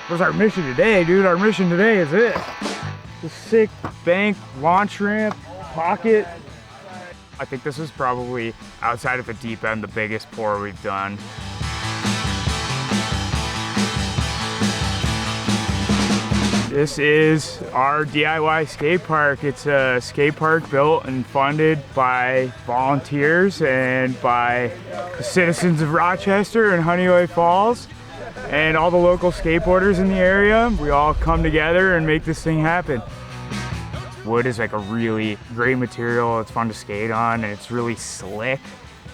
What's our mission today, dude? Our mission today is this. The sick bank launch ramp pocket. I think this is probably, outside of the deep end, the biggest pour we've done. This is our DIY skate park. It's a skate park built and funded by volunteers and by the citizens of Rochester and Honeoye Falls and all the local skateboarders in the area. We all come together and make this thing happen. Wood is like a really great material. It's fun to skate on and it's really slick.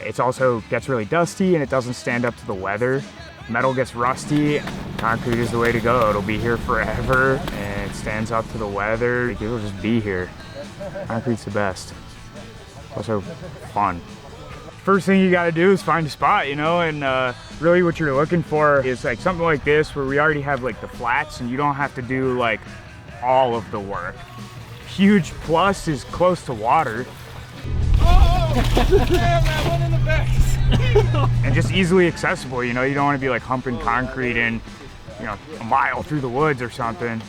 It also gets really dusty and it doesn't stand up to the weather. Metal gets rusty. Concrete is the way to go. It'll be here forever and it stands up to the weather. It'll just be here. Concrete's the best. Also fun. First thing you gotta do is find a spot, you know, and really what you're looking for is like something like this where we already have like the flats and you don't have to do like all of the work. Huge plus is close to water. Oh, damn, that one in the back. And just easily accessible, you know, you don't want to be like humping concrete in, you know, a mile through the woods or something.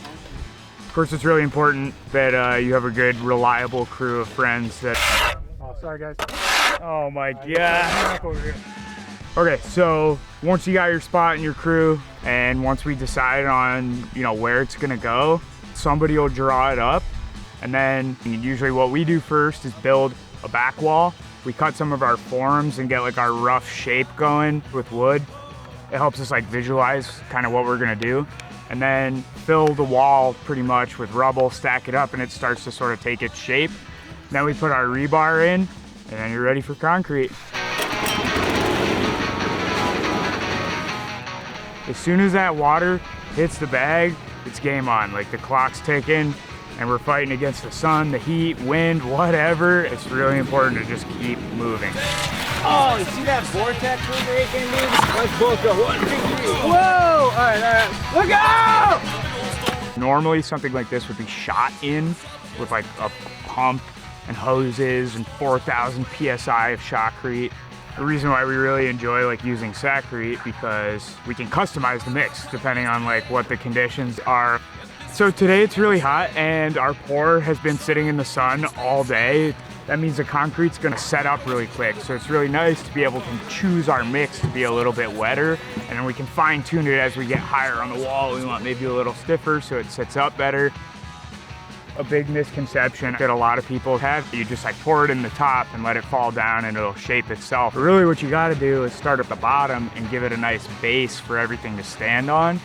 Of course, it's really important that you have a good, reliable crew of friends that... Oh, sorry guys. Oh my God. Okay, so once you got your spot and your crew, and once we decide on, you know, where it's gonna go, somebody will draw it up. And then usually what we do first is build a back wall. We cut some of our forms and get like our rough shape going with wood. It helps us like visualize kind of what we're gonna do. And then fill the wall pretty much with rubble, stack it up, and it starts to sort of take its shape. Then we put our rebar in, and then you're ready for concrete. As soon as that water hits the bag, it's game on. Like the clock's ticking, and we're fighting against the sun, the heat, wind, whatever. It's really important to just keep moving. Oh, you see that vortex we're making, dude? Let's both go. 1, 2, 3. Whoa! All right. Look out! Normally, something like this would be shot in with like a pump and hoses and 4,000 PSI of shotcrete. The reason why we really enjoy like using Sakrete because we can customize the mix depending on like what the conditions are. So today it's really hot and our pour has been sitting in the sun all day. That means the concrete's gonna set up really quick. So it's really nice to be able to choose our mix to be a little bit wetter, and then we can fine tune it as we get higher on the wall. We want maybe a little stiffer so it sits up better. A big misconception that a lot of people have, you just like pour it in the top and let it fall down and it'll shape itself. But really what you gotta do is start at the bottom and give it a nice base for everything to stand on.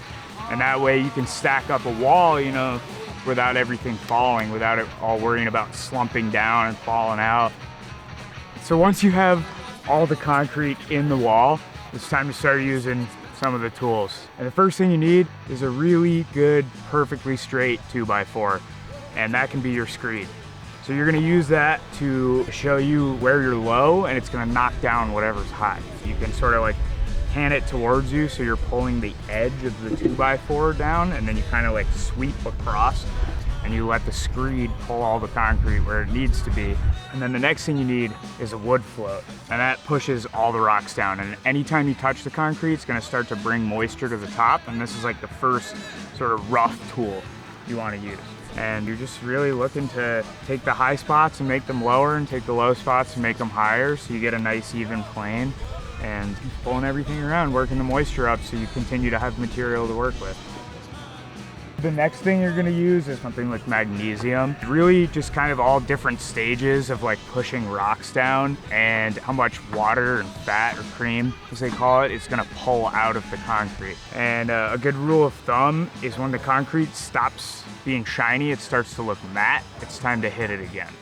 And that way you can stack up a wall, you know, without everything falling, without it all worrying about slumping down and falling out. So once you have all the concrete in the wall, it's time to start using some of the tools. And the first thing you need is a really good, perfectly straight 2x4. And that can be your screed. So you're gonna use that to show you where you're low and it's gonna knock down whatever's high. You can sort of like hand it towards you so you're pulling the edge of the 2x4 down, and then you kind of like sweep across and you let the screed pull all the concrete where it needs to be. And then the next thing you need is a wood float, and that pushes all the rocks down. And anytime you touch the concrete, it's gonna start to bring moisture to the top, and this is like the first sort of rough tool you wanna use. And you're just really looking to take the high spots and make them lower and take the low spots and make them higher so you get a nice even plane. And pulling everything around, working the moisture up so you continue to have material to work with. The next thing you're gonna use is something like magnesium. Really just kind of all different stages of like pushing rocks down and how much water and fat or cream, as they call it, is gonna pull out of the concrete. And a good rule of thumb is when the concrete stops being shiny, it starts to look matte, it's time to hit it again.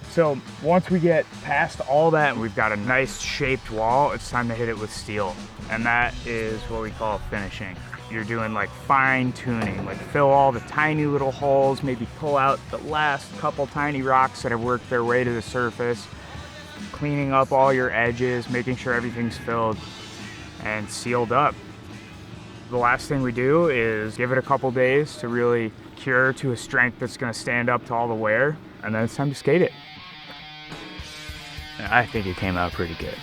So once we get past all that and we've got a nice shaped wall, it's time to hit it with steel. And that is what we call finishing. You're doing like fine tuning, like fill all the tiny little holes, maybe pull out the last couple tiny rocks that have worked their way to the surface, cleaning up all your edges, making sure everything's filled and sealed up. The last thing we do is give it a couple days to really cure to a strength that's gonna stand up to all the wear, and then it's time to skate it. I think it came out pretty good.